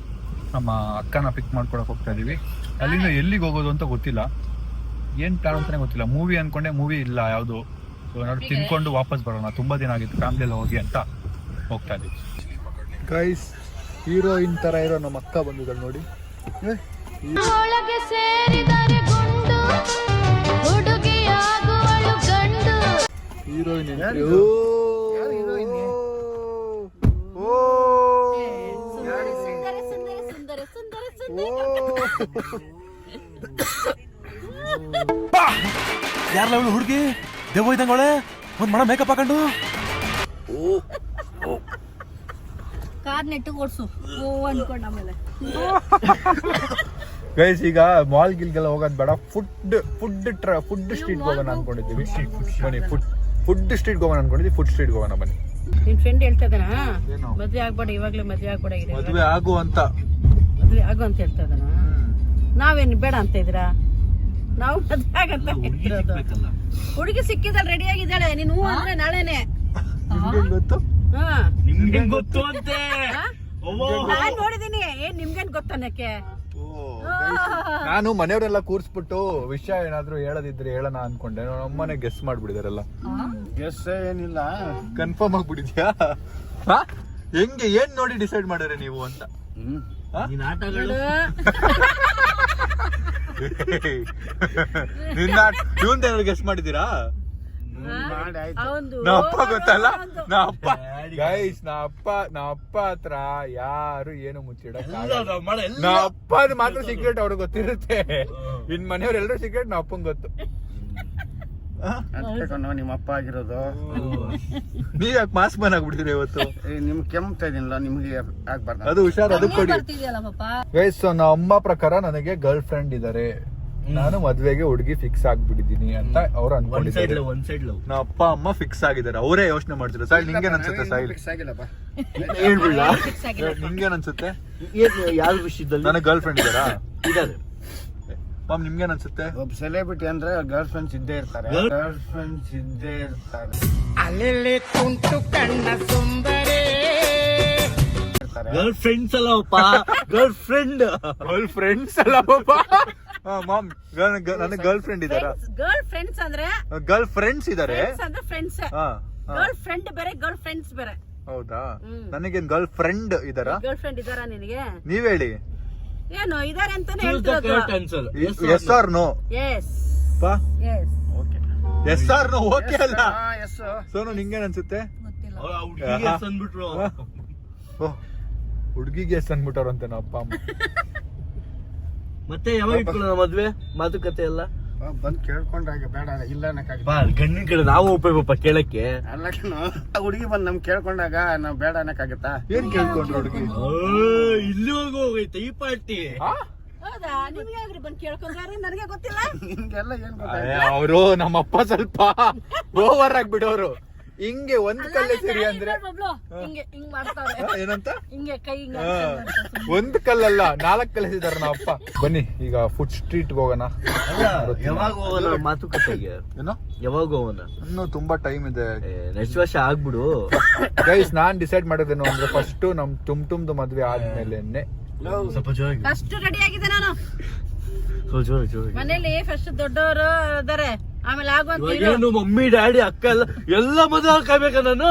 [SPEAKER 1] ನಮ್ಮ ಅಕ್ಕನ ಪಿಕ್ ಮಾಡ್ಕೊಳಕ್ ಹೋಗ್ತಾ ಇದೀವಿ. ಅಲ್ಲಿಂದ ಎಲ್ಲಿಗೆ ಹೋಗೋದು ಅಂತ ಗೊತ್ತಿಲ್ಲ, ಏನ್ ಪ್ಲಾನ್ ಅಂತಾನೆ ಗೊತ್ತಿಲ್ಲ. ಮೂವಿ ಅನ್ಕೊಂಡೆ, ಮೂವಿ ಇಲ್ಲ ಯಾವುದು. ಏನಾದ್ರು ತಿನ್ಕೊಂಡು ವಾಪಸ್ ಬರೋಣ, ತುಂಬಾ ದಿನ ಆಗಿತ್ತು ಫ್ಯಾಮಿಲಿ ಎಲ್ಲ ಹೋಗಿ ಅಂತ ಹೋಗ್ತಾ ಇದೀವಿ ಗೈಸ್. ಹೀರೋಯಿನ್ ತರ ಇರೋ ನಮ್ಮ ಅಕ್ಕ ಬಂದಿದ್ದಾಳೆ ನೋಡಿ.
[SPEAKER 8] ಒಳಗೆ ಸೇರಿದರೆ ಗುಂಡು ಹುಡುಗಿಯಾಗುವಳು ಗಂಡು.
[SPEAKER 1] ಹೀರೋಯಿನ್
[SPEAKER 8] ಸುಂದರ ಸುಂದರ ಸುಂದರ.
[SPEAKER 7] ಯಾರಲ್ಲ ಅವಳು ಹುಡುಗಿ? ದೇವ ಇದ್ದಂಗೋಳೆ, ಒಂದ್ ಮಣ ಮೇಕಪ್ ಹಾಕೊಂಡು.
[SPEAKER 8] ಕಾರ್ ನೆಟ್ಟು ಓಡಿಸು ಅನ್ಕೊಂಡ ಆಮೇಲೆ.
[SPEAKER 1] ಗೈಸ್ ಈಗ ಮಾಲ್ ಗಿಲ್ಗೆಲ್ಲ ಹೋಗೋದು ಬೇಡ, ಫುಡ್ ಸ್ಟ್ರೀಟ್ ಹೋಗೋಣ ಅನ್ಕೊಂಡಿದ್ದೀವಿ. ಬನ್ನಿ, ಫುಡ್ ಸ್ಟ್ರೀಟ್ ಹೋಗೋಣ ಅನ್ಕೊಂಡಿದ್ದೀವಿ. ಫುಡ್ ಸ್ಟ್ರೀಟ್ ಹೋಗೋಣ ಬನ್ನಿ.
[SPEAKER 5] ನಿನ್ ಫ್ರೆಂಡ್ ಹೇಳ್ತಾ ಇದ್ದಾನ ಮದ್ವೆ ಆಗ್ಬೇಡ, ಇವಾಗ್ಲೇ ಮದ್ವೆ ಆಗ್ಬೇಡ,
[SPEAKER 1] ಮದುವೆ ಆಗು ಅಂತ
[SPEAKER 5] ಮದ್ವೆ ಆಗು ಅಂತ ಹೇಳ್ತಾ ಇದ್ದಾನ. ನಾವೇನು ಬೇಡ ಅಂತ ಇದ್ದೀರಾ? ನಾವು ಮದ್ವೆ ಆಗಂತ ಹುಡುಗಿ ಸಿಕ್ಕಿದಾಳೆ, ರೆಡಿ ಆಗಿದ್ದಾಳೆ. ನೀನು ಹೂ ಅಂದ್ರೆ ನಾಳೆನೆ.
[SPEAKER 1] ಗೊತ್ತು
[SPEAKER 6] ನಿಮ್ಗೆ ಗೊತ್ತು ಅಂತೆ.
[SPEAKER 5] ನಾನ್ ನೋಡಿದೀನಿ. ಏನ್ ನಿಮ್ಗೇನ್ ಗೊತ್ತನ್ನಕ್ಕೆ?
[SPEAKER 1] ನಾನು ಮನೆಯವರೆಲ್ಲ ಕೂರ್ಸ್ಬಿಟ್ಟು ವಿಷಯ ಏನಾದ್ರು ಹೇಳೋದಿದ್ರೆ ಹೇಳೋಣ ಅನ್ಕೊಂಡೆ. ನಮ್ಮನೆ ಗೆಸ್ ಮಾಡ್ಬಿಡಿದಾರಲ್ಲ.
[SPEAKER 4] ಗೆಸ್ ಏನಿಲ್ಲ,
[SPEAKER 1] ಕನ್ಫರ್ಮ್ ಆಗ್ಬಿಟ್ಟಿದ್ಯಾ? ಹೆಂಗೆ, ಏನ್ ನೋಡಿ ಡಿಸೈಡ್ ಮಾಡಿದ್ರೆ ನೀವು ಅಂತ?
[SPEAKER 6] ನೀನ್ ಆಟಗಳು
[SPEAKER 1] ಇವನ್ ಗೆಸ್ ಮಾಡಿದೀರಾ?
[SPEAKER 5] ಅವಂದು
[SPEAKER 1] ನಾ ಅಪ್ಪ ಗೊತ್ತಲ್ಲ, ನಾ ಅಪ್ಪ ಹತ್ರ ಯಾರು ಏನು ಮುಚ್ಚಿಡಕ್ ನಾ ಅಪ್ಪದ ಮಾತ್ರ ಸೀಕ್ರೆಟ್ ಅವ್ರಿಗೆ ಗೊತ್ತಿರುತ್ತೆ. ಇನ್ ಮನೆಯವ್ರ ಎಲ್ಲರೂ ಸೀಕ್ರೆಟ್ ನಾ ಅಪ್ಪಂಗ್ ಗೊತ್ತು.
[SPEAKER 4] ನಿಮ್ಮ ಅಪ್ಪ ಆಗಿರೋದು.
[SPEAKER 1] ನೀವ್ ಯಾಕೆ ಮಾಸ್ಕ್ ಮ್ಯಾನ್ ಆಗ್ಬಿಡ್ತೀರಿ ಇವತ್ತು?
[SPEAKER 4] ನಿಮ್ಗೆ ಕೆಮ್ತಾ ಇದೀನಿಲ್ಲ, ನಿಮ್ಗೆ ಆಗ್ಬಾರ್ದು.
[SPEAKER 1] ಅದು ಹುಷಾರ್, ಅದಕ್ಕೆ ಕೊಡಿ
[SPEAKER 5] ಬರ್ತಿದ್ಯಲ್ಲ ಪಾಪ.
[SPEAKER 1] ಗೈಸ್, ನಮ್ಮ ಅಮ್ಮ ಪ್ರಕಾರ ನನಗೆ ಗರ್ಲ್ ಫ್ರೆಂಡ್ ಇದಾರೆ, ನಾನು ಮದ್ವೆಗೆ ಹುಡುಗಿ ಫಿಕ್ಸ್ ಆಗ್ಬಿಟ್ಟಿದೀನಿ ಅಂತ ಅವ್ರು ಅನ್ಕೊಂಡಿದ್ದಾರೆ.
[SPEAKER 6] ಒಂದ್ ಸೈಡ್ ಲವ್.
[SPEAKER 1] ನಮ್ಮ ಅಪ್ಪ ಅಮ್ಮ ಫಿಕ್ಸ್ ಆಗಿದ್ದಾರೆ, ಅವರೇ ಯೋಚನೆ ಮಾಡ್ತಾರೆ. ಸಾಯಿಲ್ ನಿಂಗೇನ್ ಅನ್ಸುತ್ತೆ? Soil
[SPEAKER 4] fix ಆಗಿಲ್ಲಪ್ಪ.
[SPEAKER 1] ಹೇಳ್ಬಿಡ್ಲಾ? ನಿಂಗೇನ್ ಅನ್ಸುತ್ತೆ?
[SPEAKER 6] ಯಾವ ವಿಷಯದಲ್ಲಿ?
[SPEAKER 1] ನನಗೆ ಗರ್ಲ್ ಫ್ರೆಂಡ್ ಇದಾರಾ?
[SPEAKER 6] ಇದಾರೆ.
[SPEAKER 2] ಮಾಮ್ ನಿಮ್ಗೇನ್ ಅನ್ಸುತ್ತೆ?
[SPEAKER 4] ಒಬ್ಬ ಸೆಲೆಬ್ರಿಟಿ ಅಂದ್ರೆ ಗರ್ಲ್ ಫ್ರೆಂಡ್ಸ್ ಇದ್ದೇ ಇರ್ತಾರೆ.
[SPEAKER 6] ಗರ್ಲ್ ಫ್ರೆಂಡ್ಸ್ ಅಲ್ಲಪ್ಪ, ಗರ್ಲ್ ಫ್ರೆಂಡ್.
[SPEAKER 2] ಗರ್ಲ್ ಫ್ರೆಂಡ್ಸ್ ಅಲ್ಲ ಮಾಮ್, ನನಗೆ ಗರ್ಲ್ ಫ್ರೆಂಡ್ ಇದಾರಾ?
[SPEAKER 5] ಗರ್ಲ್ ಫ್ರೆಂಡ್ಸ್ ಅಂದ್ರೆ
[SPEAKER 2] ಗರ್ಲ್ ಫ್ರೆಂಡ್ಸ್ ಇದಾರೆ.
[SPEAKER 5] ಫ್ರೆಂಡ್ಸ್.
[SPEAKER 2] ಹಾ,
[SPEAKER 5] ಗರ್ಲ್ ಫ್ರೆಂಡ್ ಬೇರೆ, ಗರ್ಲ್ ಫ್ರೆಂಡ್ಸ್ ಬೇರೆ.
[SPEAKER 2] ಹೌದಾ? ನನಗೇನ್ ಗರ್ಲ್ ಫ್ರೆಂಡ್ ಇದಾರಾ?
[SPEAKER 5] ಗರ್ಲ್ ಫ್ರೆಂಡ್ ಇದಾರಾ ನಿನಗೆ?
[SPEAKER 2] ನೀವ್ ಹೇಳಿ.
[SPEAKER 5] ಏನು ಇದಾರೆ ಅಂತಾನೆ
[SPEAKER 6] Choose the
[SPEAKER 5] ಹೇಳ್ತಿರೋದು.
[SPEAKER 6] correct answer.
[SPEAKER 2] Yes or no?
[SPEAKER 5] Yes
[SPEAKER 2] ಪಾ
[SPEAKER 5] yes.
[SPEAKER 2] Yes or no okay ಅಲ್ಲ?
[SPEAKER 4] ಎಸ್.
[SPEAKER 2] ಸೋನು ನಿಂಗೇನ್ ಅನ್ಸುತ್ತೆ?
[SPEAKER 6] ಅವ್ರ ಹುಡುಗಿಗೆ ಎಸ್ ಅಂದ್ಬಿಟ್ರು.
[SPEAKER 2] ಓಹ್, ಹುಡುಗಿಗೆ ಎಸ್ ಅನ್ಬಿಟ್ಟವ್ರಂತೆ ನಮ್ಮ ಅಪ್ಪ ಅಮ್ಮ.
[SPEAKER 6] ಮತ್ತೆ ಯಾವಾಗ ಇಟ್ಕೊಳ್ಳೋಣ ಮದ್ವೆ ಮಾತುಕತೆ ಎಲ್ಲ?
[SPEAKER 4] ಬಂದ್ ಕೇಳ್ಕೊಂಡಾಗ ಬೇಡ ಇಲ್ಲ ಅನ್ನಕ್ಕಾಗ.
[SPEAKER 6] ಬಾ ಗಂಡಿನ ಕಡೆ ನಾವು ಹೋಗ್ಬೇಕಪ್ಪ ಕೇಳಕ್ಕೆ.
[SPEAKER 4] ಅಲ್ಲ ಹುಡುಗಿ ಬಂದ್ ನಮ್ ಕೇಳ್ಕೊಂಡಾಗ ನಾವ್ ಬೇಡ ಅನ್ನಕ್ಕಾಗತ್ತಾ?
[SPEAKER 2] ಏನ್ ಕೇಳ್ಕೊಂಡ್ರು ಹುಡುಗಿ?
[SPEAKER 6] ಇಲ್ಲಿ ಹೋಗೋಗೈತೆ ಈ ಪಾರ್ಟಿ.
[SPEAKER 5] ಹೌದಾ? ನಿಮ್ಗೆ ಯಾಕ್ರಿ ಬಂದ್ ಕೇಳ್ಕೊಂಡ್ರೆ? ನನಗೆ ಗೊತ್ತಿಲ್ಲ.
[SPEAKER 4] ನಿಮ್ಗೆಲ್ಲ ಏನ್ ಗೊತ್ತಾಗ?
[SPEAKER 2] ಅವರು ನಮ್ಮಪ್ಪ ಸ್ವಲ್ಪ ಓವರ್ ಆಗ್ಬಿಡೋರು. ಹಿಂಗೆ ಒಂದ್ ಕಲ್ಲೆ ಸರಿ ಅಂದ್ರೆ
[SPEAKER 5] ಹಿಂಗೆ ಹಿಂಗ್ ಮಾಡ್ತಾವ್ರೆ.
[SPEAKER 2] ಏನಂತ?
[SPEAKER 5] ಹಿಂಗೆ ಕೈ ಹಿಂಗ
[SPEAKER 2] ಒಂದ್ ಕಲ್ಲಲ್ಲ 4 ಕಲಿಸಿದಾರ ನಮ್ಮಪ್ಪ. ಬನ್ನಿ ಈಗ ಫುಡ್ ಸ್ಟ್ರೀಟ್ ಹೋಗೋಣ.
[SPEAKER 6] ಯಾವಾಗ ಹೋಗೋಣ ಮಾತುಕತೆಗೆ?
[SPEAKER 2] ಏನೋ
[SPEAKER 6] ಯಾವಾಗ ಹೋಗೋಣ?
[SPEAKER 2] ಇನ್ನು ತುಂಬಾ ಟೈಮ್ ಇದೆ
[SPEAKER 6] ನೆಕ್ಸ್ಟ್ ವರ್ಷ ಆಗ್ಬಿಡು.
[SPEAKER 2] ಗೈಸ್. ನಾನ್ ಡಿಸೈಡ್ ಮಾಡಿದ್ದೇನು ಅಂದ್ರೆ ಫಸ್ಟ್ ನಮ್ ತುಂಬ್ದು ಮದ್ವೆ ಆದ್ಮೇಲೆನೆ.
[SPEAKER 6] ಸ್ವಲ್ಪ ಜೋರಾಗಿ.
[SPEAKER 5] ಫಸ್ಟ್ ರೆಡಿ ಆಗಿದೆ ನಾನು.
[SPEAKER 6] ಜೋರಾಗಿ.
[SPEAKER 5] ಮನೇಲಿ ಫಸ್ಟ್ ದೊಡ್ಡವರು ಇದಾರೆ, ಆಮೇಲೆ ಆಗುವಂತ
[SPEAKER 6] ಏನು ಮಮ್ಮಿ ಡ್ಯಾಡಿ ಅಕ್ಕ ಎಲ್ಲ ಮದುವೆ ಹಾಕಬೇಕ ನಾನು?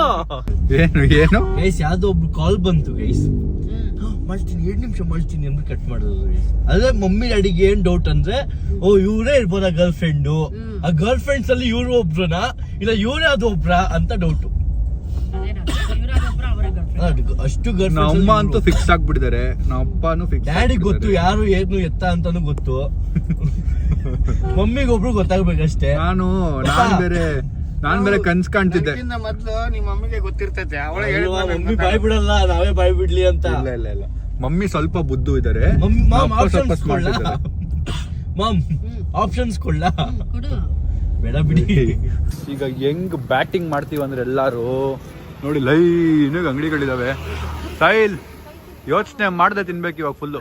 [SPEAKER 2] ಏನು ಏನು
[SPEAKER 6] ಗೈಸ್ ಯಾವ್ದೋ ಒಬ್ರು ಕಾಲ್ ಬಂತು ಗೈಸ್. ಮಾಡ್ತೀನಿ 2 ನಿಮಿಷ ಮಾಡ್ತೀನಿ ಅಂದ್ರೆ ಕಟ್ ಮಾಡೋದು ಗೈಸ್. ಅದೇ ಮಮ್ಮಿ ಡ್ಯಾಡಿಗೆ ಏನ್ ಡೌಟ್ ಅಂದ್ರೆ, ಓ ಇವ್ರೇ ಇರ್ಬೋದಾ ಗರ್ಲ್ ಫ್ರೆಂಡು? ಆ ಗರ್ಲ್ ಫ್ರೆಂಡ್ಸ್ ಅಲ್ಲಿ ಇವ್ರು ಒಬ್ರನಾ ಇಲ್ಲ ಇವ್ರೇ ಅದು ಒಬ್ರ ಅಂತ ಡೌಟ್. ಅಷ್ಟು ಗರ್ಲ್
[SPEAKER 2] ನಮ್ಮ ಅಮ್ಮ ಅಂತೂ ಫಿಕ್ಸ್ ಆಗ್ಬಿಟ್ಟಿದ್ದಾರೆ, ನಮ್ಮ ಅಪ್ಪನೂ ಫಿಕ್ಸ್.
[SPEAKER 6] ಡ್ಯಾಡಿ ಗೊತ್ತು ಯಾರು ಏನು ಎತ್ತ ಅಂತಾನು ಗೊತ್ತು. ಮಮ್ಮಿಗೆ ಒಬ್ರು ಗೊತ್ತಾಗ್ಬೇಕಷ್ಟೇ.
[SPEAKER 2] ನಾನ್ ಬೇರೆ ಕನ್ಸ್ ಕಾಣ್ತಿದ್ದೆ.
[SPEAKER 4] ಮೊದ್ಲು ನಿಮ್ಮ ಮಮ್ಮಿಗೆ ಗೊತ್ತಿರ್ತೈತೆ, ಅವಳ
[SPEAKER 6] ಮಮ್ಮಿ ಬಾಯ್ ಬಿಡಲ್ಲ, ನಾವೇ ಬಾಯ್ ಬಿಡ್ಲಿ ಅಂತ.
[SPEAKER 2] ಇಲ್ಲ ಮಮ್ಮಿ ಸ್ವಲ್ಪ ಬುದ್ದು ಇದಾರೆ.
[SPEAKER 6] ಮಾಮ್
[SPEAKER 2] ಅಪ್ಪ ಸ್ವಲ್ಪ
[SPEAKER 6] ಆಪ್ಷನ್ಸ್
[SPEAKER 2] ಸ್ಮಾರ್ಟ್
[SPEAKER 6] ಕೊಡ್ಲಾ?
[SPEAKER 2] ಇದ್ದಾರೆ.
[SPEAKER 6] ಮಾಮ್ ಆಪ್ಷನ್ಸ್ ಕೊಡ್ಲಾ? ಬೇಡ ಬಿಡಿ.
[SPEAKER 2] ಈಗ ಹೆಂಗ್ ಬ್ಯಾಟಿಂಗ್ ಮಾಡ್ತೀವಿ ಅಂದ್ರೆ ಎಲ್ಲಾರು ನೋಡಿ ಲೈನಾಗ ಅಂಗಡಿಗಳಿದಾವೆ. ಸ್ಟೈಲ್ ಯೋಚನೆ ಮಾಡದೆ ತಿನ್ಬೇಕು ಇವಾಗ ಫುಲ್ಲು.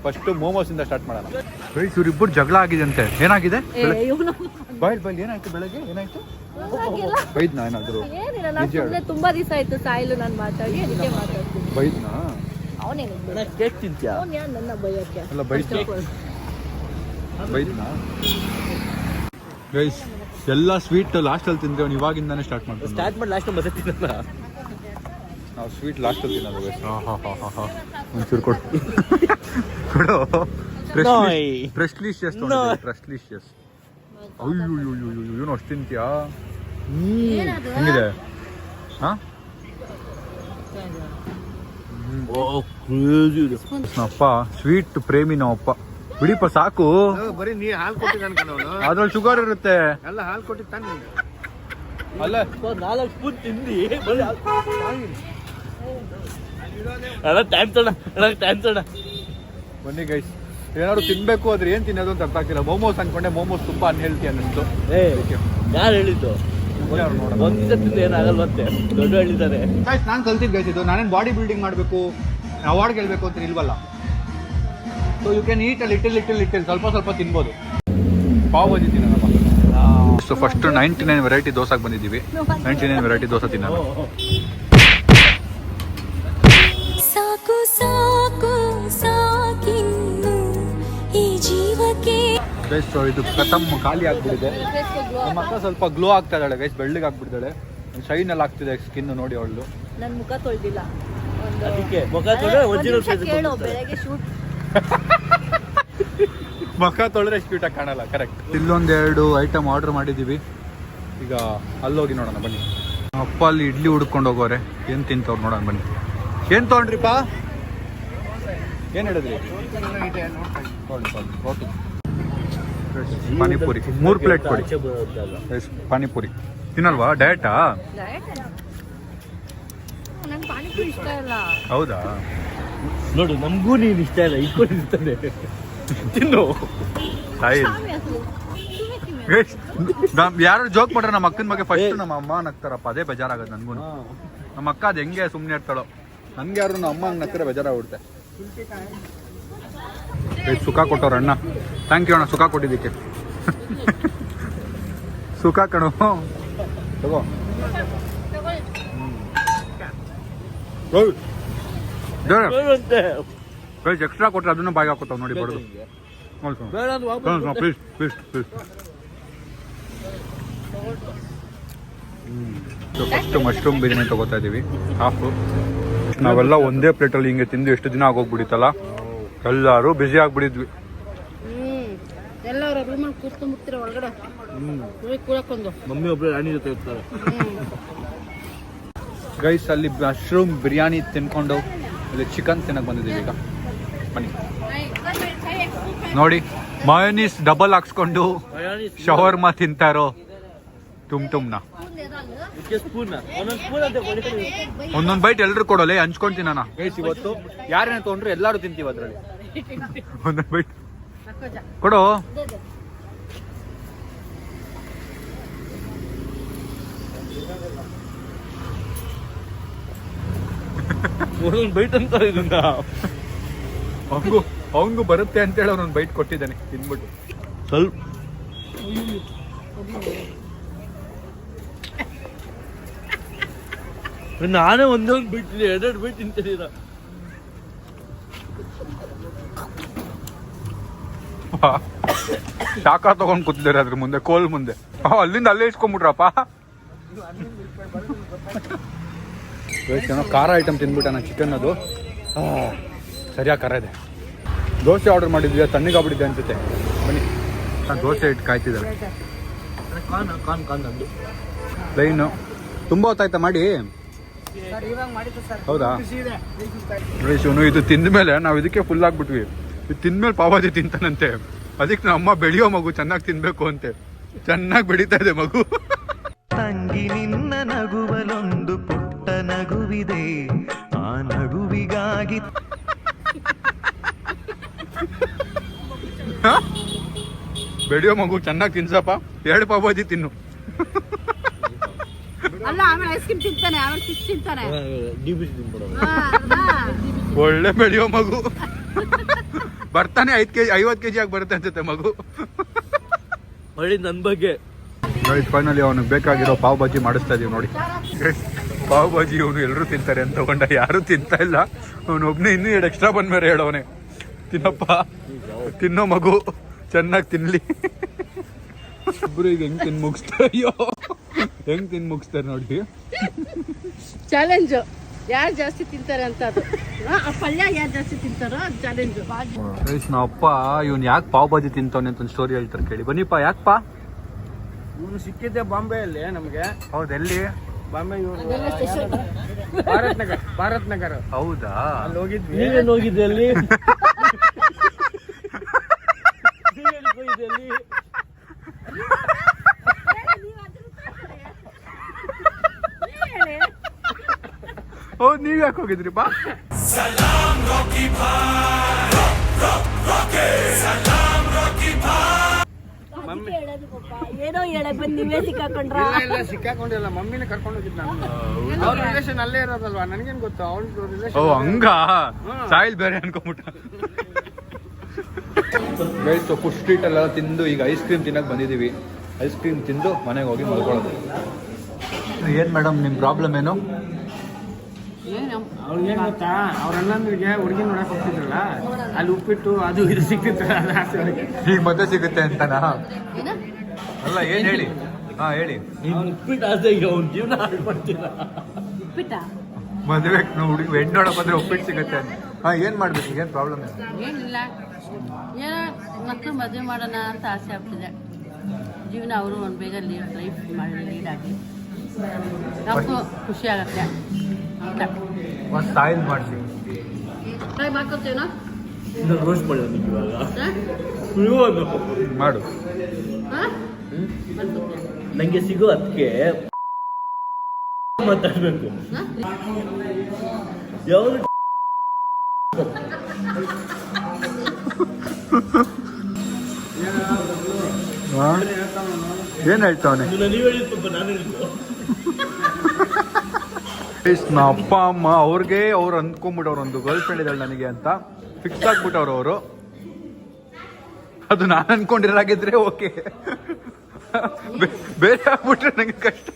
[SPEAKER 2] ಫಸ್ಟ್ ಮೋಮೋಸ್ ಇಂದ ಸ್ಟಾರ್ಟ್ ಮಾಡೋಣ. ಇವ್ರಿಬ್ಬರು ಜಗಳ ಆಗಿದೆ ಅಂತೆ. ಏನಾಗಿದೆ? ಬಾಯ್ ಏನಾಯ್ತು ಬೆಳಗ್ಗೆ? ಏನಾಯ್ತು? ಬೈದ್ನಾ ಏನಾದ್ರು?
[SPEAKER 8] ಏನಿಲ್ಲ, ನಾನು ಸುಮ್ಮನೆ ತುಂಬಾ ದಿವಸ ಆಯ್ತು ಸಾಯಿಲು ನಾನು ಮಾತಾಡಿ, ಅದಕ್ಕೆ ಮಾತಾಡ್ತೀನಿ.
[SPEAKER 2] ಬೈದ್ನಾ?
[SPEAKER 8] ಅವನೇನು
[SPEAKER 6] ಕೇಕ್ ತಿಂತ್ಯಾ?
[SPEAKER 8] ಅವ್ನು ಯಾರು ನನ್ನ ಬೈಯಕ್ಕೆ?
[SPEAKER 2] ಅಲ್ಲ ಬೈದ್ನಾ? ಗೈಸ್ ಎಲ್ಲ ಸ್ವೀಟ್ ಲಾಸ್ಟ್ ಅಲ್ಲಿ ತಿಂದ್ರೆ ಅವ್ನು ಇವಾಗಿಂದಾನೆ ಸ್ಟಾರ್ಟ್ ಮಾಡ್ತಾನೆ.
[SPEAKER 6] ಸ್ಟಾರ್ಟ್ ಮಾಡಿ ಲಾಸ್ಟ್ ಮತ್ತೆ ತಿನ್ನಲ್ಲ
[SPEAKER 2] ನಾವು ಸ್ವೀಟ್ ಲಾಸ್ಟ್ ಅಲ್ಲಿ ತಿನ್ನೋದು ಗೈಸ್. ಒಂಚೂರು ಕೊಡು ಪ್ರೆಸ್ಲಿಷಿಯಸ್ ಪ್ರೆಸ್ಲಿಷಿಯಸ್. ಅಯ್ಯೋ ಏನು ಅಷ್ಟು ತಿಂತೀಯಾ? ಹೆಂಗಿದೆ? ನಮ್ಮಪ್ಪ ಸ್ವೀಟ್ ಪ್ರೇಮಿ. ನಮ್ಮಪ್ಪ ಬಿಡಿಪ್ಪ ಸಾಕು.
[SPEAKER 4] ಬರೀ ನೀ ಹಾಲು ಕೊಟ್ಟಿದ್ದ ಅನ್ಕೊಂಡವನು.
[SPEAKER 2] ಅದ್ರಲ್ಲಿ ಶುಗರ್ ಇರುತ್ತೆ.
[SPEAKER 4] ಎಲ್ಲ ಹಾಲು ಕೊಟ್ಟಿದ್ ತಾನೆ.
[SPEAKER 2] ಅಲ್ಲ
[SPEAKER 6] 4 ಸ್ಪೂನ್ ತಿಂದಿ ಟೈಮ್ ತಡ.
[SPEAKER 2] ಬನ್ನಿ ಗೈಸ್, ಏನಾದ್ರು ತಿನ್ಬೇಕು ಆದ್ರೆ ಏನ್ ತಿನ್ನೋದು ಅಂತ ಅರ್ಥ ಆಗ್ತಿಲ್ಲ. ಮೋಮೋಸ್ ಅನ್ಕೊಂಡೆ, ಮೋಮೋಸ್ ತುಂಬಾ ಅನ್ಹೆಲ್ತಿ ಅನ್ನಿಸ್ತು.
[SPEAKER 6] ಯಾರು ಹೇಳಿದ್ದು? ಒಂದ್ ದಿವಸ ತಿಂದು ಏನಾಗಲ್ವಂತೆ, ದೊಡ್ಡ ಹೇಳಿದ್ದಾರೆ.
[SPEAKER 2] ನಾನು ಕಲ್ತಿದ್ದು ಗೈಸ್ ಇದು. ನಾನೇನು ಬಾಡಿ ಬಿಲ್ಡಿಂಗ್ ಮಾಡಬೇಕು, ಅವಾರ್ಡ್ ಗೆಲ್ಬೇಕು ಅಂತ ಇಲ್ವಲ್ಲ. So you can eat little ಸ್ವಲ್ಪ ತಿನ್ಬೋದು. ಪಾವ್ ಭಾಜಿ ತಿನ್ನೋಣ. ಸೊ ಫಸ್ಟ್ 99 ವೆರೈಟಿ ದೋಸಾಗೆ ಬಂದಿದ್ದೀವಿ. 99 ವೆರೈಟಿ ದೋಸೆ ತಿನ್ನೋಣ.
[SPEAKER 8] ಸಾಕು ಸಾಕು ಸಾಕಿನ್ನು ಈ ಜೀವಕ್ಕೆ.
[SPEAKER 2] ಗೈಸ್ ಸೊ ಇದು ಖತಮ್ ಖಾಲಿ ಆಗ್ಬಿಟ್ಟಿದೆ. ನಮ್ಮ ಅಕ್ಕ ಸ್ವಲ್ಪ ಗ್ಲೋ ಆಗ್ತಾ ಇದ್ದಾಳೆ ಗೈಸ್, ಬೆಳ್ಳಗೆ ಆಗ್ಬಿಟ್ಟಿದ್ದಾಳೆ. ಶೈನ್ ಎಲ್ಲ ಆಗ್ತಿದೆ ಸ್ಕಿನ್ ನೋಡಿ ಅವಳು.
[SPEAKER 5] ನನ್ ಮುಖ ತೊಳ್ದಿಲ್ಲ.
[SPEAKER 6] ಅದಕ್ಕೆ ಮುಖ ತೊಳೆದ್ರೆ ಒರಿಜಿನಲ್ ಫೇಸ್
[SPEAKER 5] ಕೇಳು, ಬೆಳಗ್ಗೆ ಶೂಟ್
[SPEAKER 2] ಮುಖ ತೊಳೆದ್ರೆ ಕ್ಯೂಟಾಗಿ ಕಾಣಲ್ಲ. ಕರೆಕ್ಟ್. ಇಲ್ಲೊಂದೆರಡು ಐಟಮ್ ಆರ್ಡರ್ ಮಾಡಿದ್ದೀವಿ. ಈಗ ಅಲ್ಲೋಗಿ ನೋಡೋಣ ಬನ್ನಿ. ಅಪ್ಪ ಅಲ್ಲಿ ಇಡ್ಲಿ ಹುಡ್ಕೊಂಡು ಹೋಗೋರೆ. ಏನು ತಿಂತವ್ರು ನೋಡೋಣ ಬನ್ನಿ. ಏನು ತೊಗೊಂಡ್ರಿಪ್ಪ? ಏನು ಹೇಳಿದ್ರಿ? ಓಕೆ ಪಾನಿಪುರಿ 3 ಪ್ಲೇಟ್ ಕೊಡಿ. ಪಾನಿಪುರಿ ತಿನ್ನಲ್ವಾ? ಡಯಟಾ?
[SPEAKER 8] ನಂಗೆ ಪಾನಿಪುರಿ ಇಷ್ಟ ಇಲ್ಲ.
[SPEAKER 2] ಹೌದಾ?
[SPEAKER 6] ನೋಡು ನಮಗೂ ನೀನು ಇಷ್ಟ ಇಲ್ಲ, ಇಟ್ಕೊಂಡಿರ್ತಾನೆ ತಿನ್ನು.
[SPEAKER 2] ಯಾರು ಜೋಕ್ ಮಾಡ್ರೆ ನಮ್ಮ ಅಕ್ಕನ ಬಗ್ಗೆ ಫಸ್ಟ್ ನಮ್ಮ ಅಮ್ಮ ನಗ್ತಾರಪ್ಪ, ಅದೇ ಬೇಜಾರಾಗದು ನನ್ಗೂ. ನಮ್ಮ ಅಕ್ಕ ಅದು ಹೆಂಗೆ ಸುಮ್ಮನೆ ಇರ್ತಾಳೋ, ನನ್ಗೆ ಯಾರು ನಮ್ಮ ಅಮ್ಮ ಹಂಗೆ ನಕ್ಕರೆ ಬೇಜಾರಾಗ್ಬಿಡುತ್ತೆ.
[SPEAKER 1] ಸುಖ ಕೊಟ್ಟವ್ರ ಅಣ್ಣ. ಥ್ಯಾಂಕ್ ಯು ಅಣ್ಣ ಸುಖ ಕೊಟ್ಟಿದ್ದಕ್ಕೆ. ಸುಖ ಕಣು ತಗೋ. ಎಕ್ಸ್ಟ್ರಾ ಕೊಟ್ಟರೆ ಅದನ್ನು ಬಾಯಿಗೆ ಹಾಕೋತಾವ ನೋಡಿ ಬರೋದು. Please please please. First mushroom biryani ತಗೋತಾ ಇದೀವಿ ಹಾಫು. ನಾವೆಲ್ಲ ಒಂದೇ ಪ್ಲೇಟಲ್ಲಿ ಹಿಂಗೆ ತಿಂದು ಎಷ್ಟು ದಿನ ಆಗೋಗ್ಬಿಡಿತ್ತಲ್ಲ, ಎಲ್ಲರೂ ಬ್ಯುಸಿ ಆಗ್ಬಿಟ್ಟಿದ್ವಿ.
[SPEAKER 5] ಎಲ್ಲರ ರೂಮಲ್ಲಿ ಕೂತ್ಕೊಂಡ್ಬಿಡ್ತೀರ ಒಳಗಡೆ ಕೂಡಕ್ಕೊಂದು.
[SPEAKER 6] ಮಮ್ಮಿ ಒಬ್ರು ರಾಣಿ ಜೊತೆ ಇರ್ತಾರೆ.
[SPEAKER 1] ಗೈಸ್ ಅಲ್ಲಿ ಮಶ್ರೂಮ್ ಬಿರಿಯಾನಿ ತಿನ್ಕೊಂಡು ಅಲ್ಲಿ ಚಿಕನ್ ತಿನ್ನಕ್ ಬಂದಿದ್ದೀವಿ ಈಗ. ಬನ್ನಿ ನೋಡಿ, ಮಯೋನೀಸ್ ಡಬಲ್ ಹಾಕ್ಸ್ಕೊಂಡು ಶವರ್ಮಾ ತಿಂತಾರೋ ತುಮ್ನ. ಒಂದೊಂದು ಬೈಟ್ ಎಲ್ರು ಕೊಡೋಲ್ಲ, ಹಂಚ್ಕೊಂಡು ತಿನ್ನೋಣ ಗೈಸ್. ಇವತ್ತು ಯಾರೇನ ತೊಗೊಂಡ್ರು ಎಲ್ಲಾರು ತಿಂತೀವಿ ಅದ್ರಲ್ಲಿ. ಒಂದೊಂದು ಬೈಟ್ ಕೊಡು.
[SPEAKER 6] ಬೈಟ್ ಅಂತ ಇದನ್ನ
[SPEAKER 1] ಅವಂಗೂ ಬರುತ್ತೆ ಅಂತೇಳಿ ಅವನೊಂದು ಬೈಟ್ ಕೊಟ್ಟಿದ್ದಾನೆ ತಿನ್ಬಿಟ್ಟು.
[SPEAKER 6] ಸ್ವಲ್ಪ ನಾನೇ ಒಂದೊಂದು ಬಿಟ್ಟಿದ್ದೆ, ಎರಡೆರಡು ಬಿಟ್ಟು ತಿಂತಿದ್ದೀರ.
[SPEAKER 1] ಶಾಖ ತಗೊಂಡ್ ಕೂತಿದ್ದಾರೆ ಅದ್ರ ಮುಂದೆ, ಕೋಲ್ ಮುಂದೆ. ಅಲ್ಲಿಂದ ಅಲ್ಲೇ ಇಸ್ಕೊಂಡ್ಬಿಟ್ರಪ್ಪ. ಖಾರ ಐಟಮ್ ತಿನ್ಬಿಟ್ಟ ಚಿಕನ್. ಅದು ಸರಿಯಾಗಿ ಖಾರ ಇದೆ. ದೋಸೆ ಆರ್ಡರ್ ಮಾಡಿದ್ವಿ, ತಣ್ಣಗಾಗ್ಬಿಟ್ಟಿದ್ದೆ ಅನ್ಸುತ್ತೆ. ಬನ್ನಿ, ನಾನು ದೋಸೆ ಇಟ್ಟು ಕಾಯ್ತಿದ್ದಾರೆ. ಲೈನು ತುಂಬ ಹೊತ್ತಾಯ್ತಾ ಮಾಡಿ? ಹೌದಾ? ಇವನು ಇದು ತಿಂದ ಮೇಲೆ ನಾವು ಇದಕ್ಕೆ ಫುಲ್ ಆಗ್ಬಿಟ್ವಿ. ಇದು ತಿಂದ್ಮೇಲೆ ಪಾವಜಿ ತಿಂತಾನಂತೆ. ಅದಕ್ಕೆ ನಮ್ಮ ಅಮ್ಮ ಬೆಳೆಯೋ ಮಗು ಚೆನ್ನಾಗಿ ತಿನ್ಬೇಕು ಅಂತೆ. ಚೆನ್ನಾಗಿ ಬೆಳೀತಾ ಇದೆ ಮಗು.
[SPEAKER 9] ತಂಗಿ ನಿನ್ನ ನಗುವಲೊಂದು ಪುಟ್ಟ ನಗುವಿದೆ, ಆ ನಗುವಿಗಾಗಿ
[SPEAKER 1] ಬೆಳೆಯೋ ಮಗು ಚೆನ್ನಾಗಿ ತಿನ್ಸಪ್ಪ, 2 ಪಾವಜಿ ತಿನ್ನು.
[SPEAKER 5] ಅಲ್ಲ, ಆಮೇಲೆ ಐಸ್ ಕ್ರೀಮ್ ತಿಂತಾನೆ, ಆಮೇಲೆ ಫಿಶ್ ತಿಂತಾನೆ.
[SPEAKER 1] ಒಳ್ಳೆ ಬೆಳೆಯೋ ಮಗು. ಬರ್ತಾನೆ 50 kg ಆಗಿ ಬರುತ್ತೆ ಅನ್ಸುತ್ತೆ ಮಗು.
[SPEAKER 6] ನೋಡಿ ನನ್ನ ಬಗ್ಗೆ.
[SPEAKER 1] ಫೈನಲಿ ಅವನಿಗೆ ಬೇಕಾಗಿರೋ ಪಾವ್ ಭಾಜಿ ಮಾಡಿಸ್ತಾ ಇದೀವಿ ನೋಡಿ. ಪಾವ್ ಭಾಜಿ ಇವನು ಎಲ್ಲರೂ ತಿಂತಾರೆ ಅಂತ ತಗೊಂಡ, ಯಾರು ತಿಂತಾ ಇಲ್ಲ. ಅವನೊಬ್ನೇ ಇನ್ನೂ 2 ಎಕ್ಸ್ಟ್ರಾ ಬಂದ ಮೇಲೆ ಹೇಳೋನೆ, ತಿನ್ನಪ್ಪ, ತಿನ್ನೋ ಮಗು, ಚೆನ್ನಾಗಿ ತಿನ್ಲಿ. ಇಬ್ರು ಈಗ ಹೆಂಗ್ ತಿನ್ ಮುಗಿಸ್ತಾರೆ. ಅಯ್ಯೋ, ಹೆಂಗ್ ತಿನ್ ಮುಗಿಸ್ತಾರೆ ನೋಡಿ.
[SPEAKER 5] ಚಾಲೆಂಜ್ ಯಾರು ಜಾಸ್ತಿ ತಿಂತಾರೆ ಅಂತ. ಅದು ಆ ಪಲ್ಯ ಯಾರು ಜಾಸ್ತಿ ತಿಂತಾರೋ ಅದು ಚಾಲೆಂಜ್.
[SPEAKER 1] ನಮ್ಮ ಅಪ್ಪ ಇವನ್ ಯಾಕೆ ಪಾವ್ ಭಾಜಿ ತಿಂತಾವನೆ ಅಂತ ಒಂದು ಸ್ಟೋರಿ ಹೇಳ್ತಾರೆ ಕೇಳಿ. ಬನ್ನಿಪ್ಪ, ಯಾಕಪ್ಪ?
[SPEAKER 4] ಇವನು ಸಿಕ್ಕಿದ್ದೆ ಬಾಂಬೆಯಲ್ಲಿ ನಮಗೆ.
[SPEAKER 1] ಹೌದು, ಎಲ್ಲಿ?
[SPEAKER 4] ಬಾಂಬೆ ಭಾರತ್ ನಗರ.
[SPEAKER 1] ಹೌದಾ?
[SPEAKER 4] ಅಲ್ಲಿ ಹೋಗಿದ್ವಿ.
[SPEAKER 6] ನೀವೇನು ಹೋಗಿದ್ದೆ ಅಲ್ಲಿ?
[SPEAKER 1] ಹೌದು, ನೀವ್ ಯಾಕೆ ಹೋಗಿದ್ರಿಪ್ಪ?
[SPEAKER 5] ಏನೋ ಹೇಳ ಬಂದು ನೀವೇ ಸಿಕ್ಕಾಕೊಂಡ್ರ?
[SPEAKER 4] ಇಲ್ಲ ಸಿಕ್ಕಾಕೊಂಡಿಲ್ಲ, ಮಮ್ಮಿನೇ ಕರ್ಕೊಂಡು ಹೋಗಿದ್ ನಾನು. ಅವ್ರ ರಿಲೇಷನ್ ಅಲ್ಲೇ ಇರೋದಲ್ವಾ, ನನಗೇನ್ ಗೊತ್ತು ಅವ್ರ ರಿಲೇಷನ್.
[SPEAKER 1] ಓ ಹಂಗ, ಸಾಯಿಲ್ ಬೇರೆ ಅನ್ಕೊಂಬಿಟ್ಟ. ಗೈಸ್, ಫುಡ್ ಸ್ಟ್ರೀಟ್ ಎಲ್ಲ ತಿಂದು ಈಗ ಐಸ್ ಕ್ರೀಮ್ ತಿನ್ನಕ್ ಬಂದಿದೀವಿ. ಐಸ್ ಕ್ರೀಮ್ ತಿಂದು ಮನೆಗೆ ಹೋಗಿ ಮಲ್ಕೊಳ್ಳೋದು. ಏನ್ ಮೇಡಮ್ ನಿಮ್ ಪ್ರಾಬ್ಲಮ್ ಏನು?
[SPEAKER 4] ಅವ್ರಿಗೆ ಏನ್ ಗೊತ್ತಾ, ಅವ್ರ ಅಣ್ಣಂದ್ರಿಗೆ ಹುಡುಗಿ ನೋಡಕ್ ಹೋಗ್ತಿದ್ರಲ್ಲ, ಅಲ್ಲಿ ಉಪ್ಪಿಟ್ಟು ಅದು ಇದು ಸಿಕ್ತಿತ್ತು.
[SPEAKER 1] ಈಗ ಮತ್ತೆ ಸಿಗುತ್ತೆ ಅಂತನಾ? ಅಲ್ಲ, ಏನ್ ಹೇಳಿ. ಹಾ ಹೇಳಿ.
[SPEAKER 6] ನೀನು ಉಪ್ಪಿಟ್ಟು ಆಸೆ ಈಗ ಅವ್ನ ಜೀವನ ಹಾಳು ಮಾಡ್ತೀರ.
[SPEAKER 5] ಉಪ್ಪಿಟ್ಟ
[SPEAKER 1] ಮದುವೆ ಹುಡುಗಿ ಹೆಣ್ಣು ನೋಡಕ್ ಬಂದ್ರೆ ಉಪ್ಪಿಟ್ಟು ಸಿಗುತ್ತೆ ಅಂತ. ಹಾ, ಏನ್ ಮಾಡ್ಬೇಕು? ಏನ್ ಪ್ರಾಬ್ಲಮ್?
[SPEAKER 5] ಏನಿಲ್ಲ, ಏನೋ ಮಕ್ಕಳು ಮದುವೆ ಮಾಡೋಣ ಅಂತ ಆಸೆ ಆಗ್ತಿದೆ. ಜೀವನ ಅವರು ಒಂದು ಬೇಗ ಲೈಫ್ ಮಾಡಿ ಲೀಡ್ ಆಗಲಿ, ನಮಗೂ ಖುಷಿ ಆಗತ್ತೆ.
[SPEAKER 1] ಒಂದು ಸಾಯಿಲ್ ಮಾಡಿಸಿ
[SPEAKER 5] ಟ್ರೈ ಮಾಡ್ಕೊತೀವನೋ?
[SPEAKER 6] ರೋಸ್ಟ್ ಮಾಡಿ ಇವಾಗ
[SPEAKER 1] ಮಾಡು.
[SPEAKER 6] ನಂಗೆ ಸಿಗೋ ಅದಕ್ಕೆ ಮಾತಾಡ್ಬೇಕು. ಯಾವ್ದು
[SPEAKER 1] ಏನ್ ಹೇಳ್ತಾವನೆ?
[SPEAKER 6] ನೀವು ಹೇಳಿದ್ದು ನಾನು ಹೇಳಿದ್ದು.
[SPEAKER 1] ನಮ್ಮ ಅಪ್ಪ ಅಮ್ಮ ಅವ್ರಿಗೆ ಅವ್ರು ಅಂದ್ಕೊಂಡ್ಬಿಟ್ಟವ್ರು, ಒಂದು ಗರ್ಲ್ ಫ್ರೆಂಡ್ ಇದ್ದಾಳೆ ನನಗೆ ಅಂತ ಫಿಕ್ಸ್ ಆಗ್ಬಿಟ್ಟವ್ರು ಅವರು.
[SPEAKER 2] ಅದು ನಾನು ಅನ್ಕೊಂಡಿರಾಗಿದ್ರೆ ಓಕೆ, ಬೇರೆ ಆಗ್ಬಿಟ್ರೆ ನಂಗೆ ಕಷ್ಟ.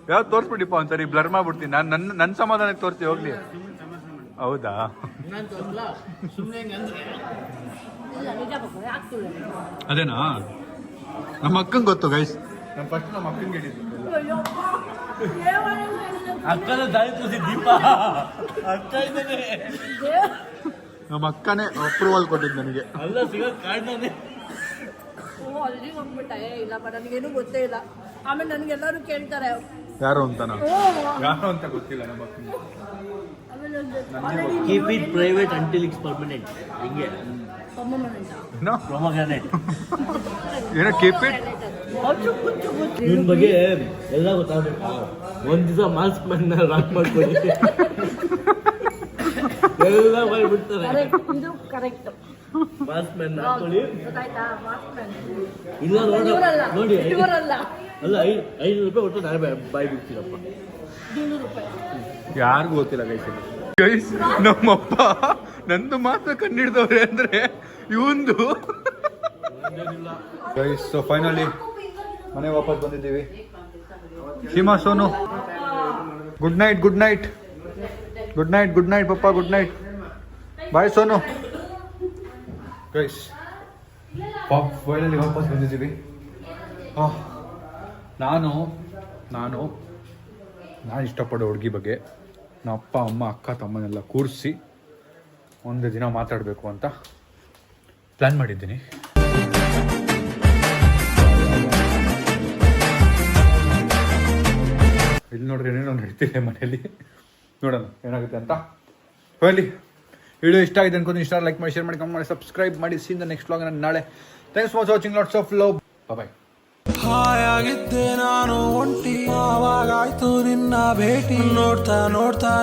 [SPEAKER 2] ಯಾವ್ದು ತೋರಿಸ್ಬಿಟ್ಟಿಪ್ಪ ಒಂದ್ಸರಿ ಬ್ಲರ್ ಮಾಡ್ಬಿಡ್ತೀನಿ ನಾನು. ನನ್ನ ಸಮಾಧಾನಕ್ಕೆ ತೋರಿಸಿ ಹೋಗ್ಲಿ. ಹೌದಾ? ಅದೇನಾ? ನಮ್ಮ ಅಕ್ಕಂಗೆ ಗೊತ್ತು ಗೈಸ್. ನಾನು ಫಸ್ಟ್ ನಮ್ಮ ಅಕ್ಕಂಗೆ ಹೇಳಿದ್ದು.
[SPEAKER 6] ಅಕ್ಕನ ದಾರಿ ತೋರಿಸಿ ದೀಪ ಅಕ್ಕ ಇದ್ದಾನೆ.
[SPEAKER 2] ನಮ್ಮ ಅಕ್ಕನೇ ಅಪ್ರೂವಲ್ ಕೊಟ್ಟಿದ್ದು ನನಗೆ.
[SPEAKER 6] ಅಲ್ಲ ಸಿಗೋ ಕಾರಣನೇ.
[SPEAKER 8] ಅಲ್ಲಿ ಹೋಗ್ಬಿಟ್ಟ. ಇಲ್ಲ ನನಗೇನು ಗೊತ್ತೇ ಇಲ್ಲ. ಆಮೇಲೆ ನನಗೆಲ್ಲರೂ ಕೇಳ್ತಾರೆ
[SPEAKER 2] ಯಾರು ಅಂತನಾ? ಯಾರು ಅಂತ ಗೊತ್ತಿಲ್ಲ ನಮ್ಮ ಅಕ್ಕನಿಗೆ.
[SPEAKER 6] Keep it private until it's permanent. ಹಿಂಗೆ
[SPEAKER 2] ಏನೋ
[SPEAKER 6] ಪ್ರೊಮಗ್ರಾನೇಟ್.
[SPEAKER 2] ಏನೋ ಕೀಪ್ ಇಟ್.
[SPEAKER 6] ನಿಮ್ ಬಗ್ಗೆ ಎಲ್ಲ ಗೊತ್ತಾಗ್ಬೇಕು. ಒಂದ್ ದಿವಸ ಮಾಸ್ಕ್ ಮ್ಯಾನ್ ರಾಕ್ ಮಾಡ್ಕೊಳ್ಳಿ, ಎಲ್ಲ ಮಾಡ್ಬಿಡ್ತಾರೆ.
[SPEAKER 8] ಇದು ಕರೆಕ್ಟ್.
[SPEAKER 6] ಮಾಸ್ಕ್ ಮ್ಯಾನ್ ಹಾಕೊಳ್ಳಿ.
[SPEAKER 8] ಗೊತ್ತಾಯ್ತಾ? ಮಾಸ್ಕ್ ಮ್ಯಾನ್
[SPEAKER 6] ಇಲ್ಲ ನೋಡಿ
[SPEAKER 8] ಇವರಲ್ಲ.
[SPEAKER 6] ಅಲ್ಲ 5 ರೂಪಾಯಿ ಒಟ್ಟು ನಾನೇ ಬಾಯ್ ಬಿಡ್ತೀನಪ್ಪ.
[SPEAKER 8] 200 ರೂಪಾಯಿ.
[SPEAKER 2] ಯಾರಿಗೂ ಗೊತ್ತಿಲ್ಲ ಗೈಸ್. ಗೈಸ್ ನಮ್ಮಪ್ಪ ನಂದು ಮಾತ್ರ ಕಂಡಿಡ್ದವ್ರೆ ಅಂದ್ರೆ ಇವಂದು. ಗೈಸ್ ಸೊ ಫೈನಲಿ ಮನೆ ವಾಪಸ್ ಬಂದಿದ್ದೀವಿ. Seema, Sonu, good night. Good night. Good night. Good night ಪಪ್ಪ. Good night. Bye Sonu. Guys finally ವಾಪಸ್ ಬಂದಿದ್ದೀವಿ. ನಾನು ಇಷ್ಟಪಡೋ ಹುಡುಗಿ ಬಗ್ಗೆ ನಮ್ಮ ಅಪ್ಪ ಅಮ್ಮ ಅಕ್ಕ ತಮ್ಮನೆಲ್ಲ ಕೂರಿಸಿ ಒಂದು ದಿನ ಮಾತಾಡಬೇಕು ಅಂತ ಪ್ಲ್ಯಾನ್ ಮಾಡಿದ್ದೀನಿ. ಇಲ್ಲಿ ನೋಡ್ರಿ ಏನೇನೋ ನಡೀತಿದೆ ಮನೆಯಲ್ಲಿ. ನೋಡೋಣ ಏನಾಗುತ್ತೆ ಅಂತ. ಫೈನಲಿ ವಿಡಿಯೋ ಇಷ್ಟ ಆಗಿದೆ ಅನ್ಕೊಂಡು ಇಷ್ಟ ಲೈಕ್ ಮಾಡಿ, ಶೇರ್ ಮಾಡಿ, ಕಮೆಂಟ್ ಮಾಡಿ, ಸಬ್ಸ್ಕ್ರೈಬ್ ಮಾಡಿ. ಸೀನ್ ದ ನೆಕ್ಸ್ಟ್ ವ್ಲಾಗ್ ನಾನು ನಾಳೆ. Thanks for watching. Lots of love. Bye.
[SPEAKER 10] ಹಾಯಾಗಿದ್ದೆ ನಾನು ಒಂಟಿ, ಆವಾಗಾಯ್ತು ನಿನ್ನ ಭೇಟಿ. ನೋಡ್ತಾ